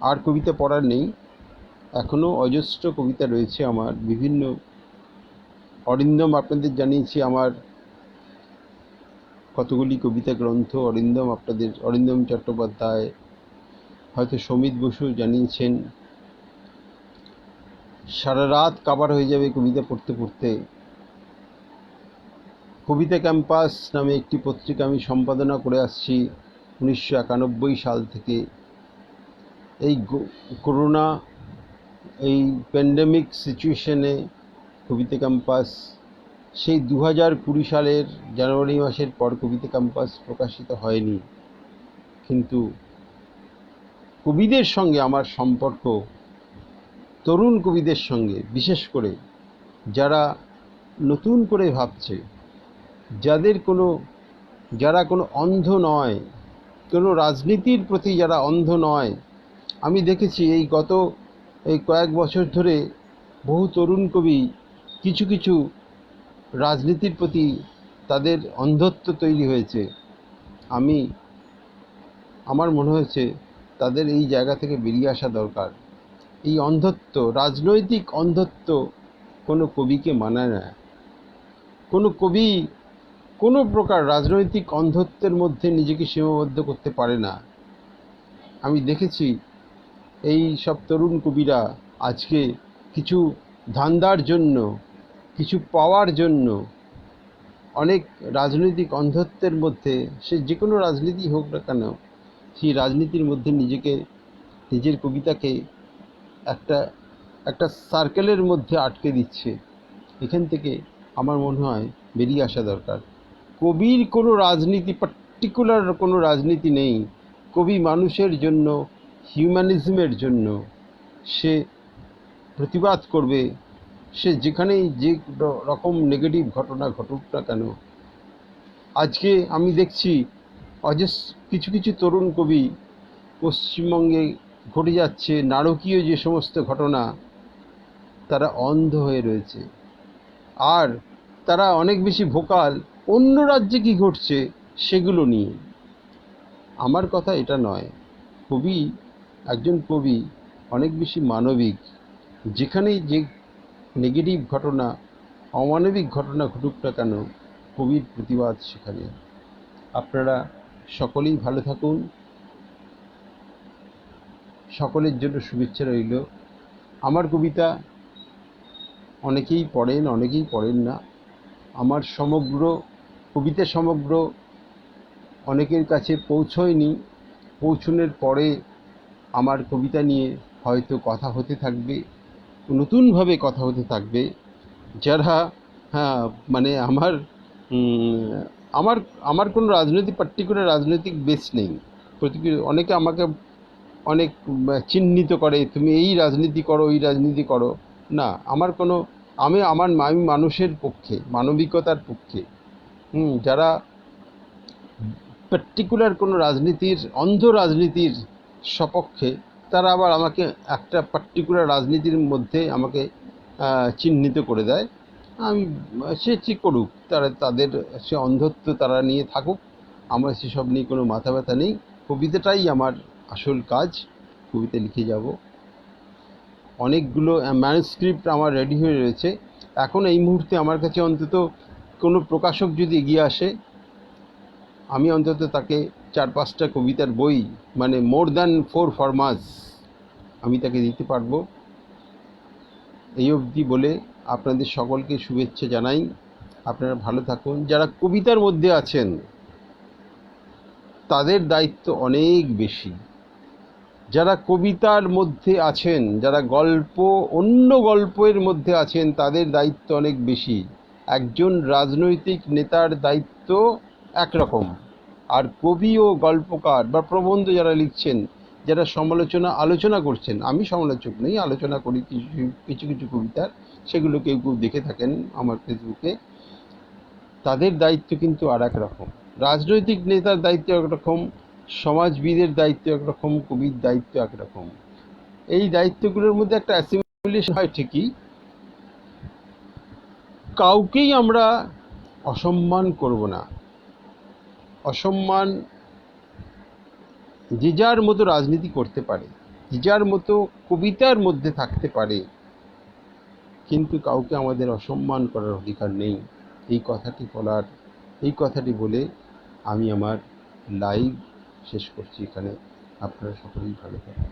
আর কবিতা পড়ার নেই, এখনো অজস্র কবিতা রয়েছে আমার বিভিন্ন। অরিন্দম আপনাদের জানিয়েছি আমার কতগুলি কবিতা গ্রন্থ। অরিন্দম চট্টোপাধ্যায়, হয়তো সমিত বসু জানিয়েছেন। সারা রাত কাবার হয়ে যাবে কবিতা পড়তে পড়তে। কবিতা ক্যাম্পাস নামে একটি পত্রিকা আমি সম্পাদনা করে আসছি 1991 সাল থেকে। এই করোনা, এই প্যান্ডেমিক সিচুয়েশনে কবিতা ক্যাম্পাস সেই 2020 সালের জানুয়ারি মাসের পর কবিতা ক্যাম্পাস প্রকাশিত হয়নি। কিন্তু কবিদের সঙ্গে আমার সম্পর্ক, তরুণ কবিদের সঙ্গে, বিশেষ করে যারা নতুন করে ভাবছে, যারা কোনো অন্ধ নয়, কোনো রাজনীতির প্রতি যারা অন্ধ নয়। আমি দেখেছি এই কয়েক বছর ধরে বহু তরুণ কবি কিছু রাজনীতির প্রতি তাদের অন্ধত্ব তৈরি হয়েছে। আমার মনে হয়েছে তাদের এই জায়গা থেকে বেরিয়ে আসা দরকার। এই অন্ধত্ব, রাজনৈতিক অন্ধত্ব কোনো কবিকে মানায় না। কোনো কবি কোনো প্রকার রাজনৈতিক অন্ধত্বের মধ্যে নিজেকে সীমাবদ্ধ করতে পারে না। আমি দেখেছি এই সব তরুণ কবিরা আজকে কিছু ধান্দার জন্য, কিছু পাওয়ার জন্য অনেক রাজনৈতিক অন্ধত্বের মধ্যে, সে যে কোনো রাজনীতি হোক না কেন, সেই রাজনীতির মধ্যে নিজের কবিতাকে একটা সার্কেলের মধ্যে আটকে দিচ্ছে। এখান থেকে আমার মনে হয় বেরিয়ে আসা দরকার। কবির কোনো রাজনীতি, পার্টিকুলার কোনো রাজনীতি নেই। কবি মানুষের জন্য, হিউম্যানিজমের জন্য সে প্রতিবাদ করবে। সে যেখানেই যে রকম নেগেটিভ ঘটনা ঘটুক না কেন। আজকে আমি দেখছি কিছু তরুণ কবি পশ্চিমবঙ্গে ঘটে যাচ্ছে নারকীয় যে সমস্ত ঘটনা, তারা অন্ধ হয়ে রয়েছে। আর তারা অনেক বেশি ভোকাল অন্য রাজ্যে কি ঘটছে সেগুলো নিয়ে। আমার কথা এটা নয়। একজন কবি অনেক বেশি মানবিক। যেখানেই যে নেগেটিভ ঘটনা, অমানবিক ঘটনা ঘটুক না কেন, কবির প্রতিবাদ সেখানে। আপনারা সকলেই ভালো থাকুন। সকলের জন্য শুভেচ্ছা রইল। আমার কবিতা অনেকেই পড়েন, অনেকেই পড়েন না। আমার কবিতা সমগ্র অনেকের কাছে পৌঁছয়নি, পৌঁছানোর পরে আমার কবিতা নিয়ে হয়তো কথা হতে থাকবে, নতুনভাবে কথা হতে থাকবে। যারা হ্যাঁ মানে উম, আমার আমার কোনো পার্টিকুলার রাজনৈতিক বেস নেই। অনেকে আমাকে অনেক চিহ্নিত করে, তুমি এই রাজনীতি করো, ওই রাজনীতি করো। না, আমার কোনো, আমি মানুষের পক্ষে, মানবিকতার পক্ষে। যারা পার্টিকুলার কোনো অন্ধ রাজনীতির সপক্ষে, তারা আবার আমাকে একটা পার্টিকুলার রাজনীতির মধ্যে আমাকে চিহ্নিত করে দেয়। আমি, সে ঠিক করুক, তাদের সে অন্ধত্ব তারা নিয়ে থাকুক, আমার সেসব নিয়ে কোনো মাথা ব্যথা নেই। কবিতাটাই আমার আসল কাজ, কবিতা লিখে যাব। অনেকগুলো ম্যানুস্ক্রিপ্ট আমার রেডি হয়ে রয়েছে। এখন এই মুহূর্তে আমার কাছে অন্তত কোনো প্রকাশক যদি এগিয়ে আসে, আমি অন্তত তাকে 4-5টা কবিতার বই, মানে মোর দ্যান 4 ফরমাস আমি তাকে দিতে পারবো। এই অবধি বলে আপনাদের সকলকে শুভেচ্ছা জানাই। আপনারা ভালো থাকুন। যারা কবিতার মধ্যে আছেন তাদের দায়িত্ব অনেক বেশি। যারা কবিতার মধ্যে আছেন, যারা অন্য গল্পের মধ্যে আছেন, তাদের দায়িত্ব অনেক বেশি। একজন রাজনৈতিক নেতার দায়িত্ব একরকম, আর কবি ও গল্পকার বা প্রবন্ধ যারা লিখছেন, যারা আলোচনা করছেন, আমি সমালোচক নই, আলোচনা করি কিছু কিছু কবিতার, সেগুলো কেউ কেউ দেখে থাকেন আমার ফেসবুকে, তাদের দায়িত্ব কিন্তু আর এক রকম। রাজনৈতিক নেতার দায়িত্ব একরকম, সমাজবিদের দায়িত্ব একরকম, কবির দায়িত্ব একরকম। এই দায়িত্বগুলোর মধ্যে একটা অ্যাসিমিলেশন হয় ঠিকই। কাউকেই আমরা অসম্মান করব না। অসম্মান, যে যার মতো রাজনীতি করতে পারে, যে যার মতো কবিতার মধ্যে থাকতে পারে, কিন্তু কাউকে আমাদের অসম্মান করার অধিকার নেই। এই কথাটি বলে আমি আমার লাইভ শেষ করছি এখানে। আপনারা সকলেই ভালো থাকুন।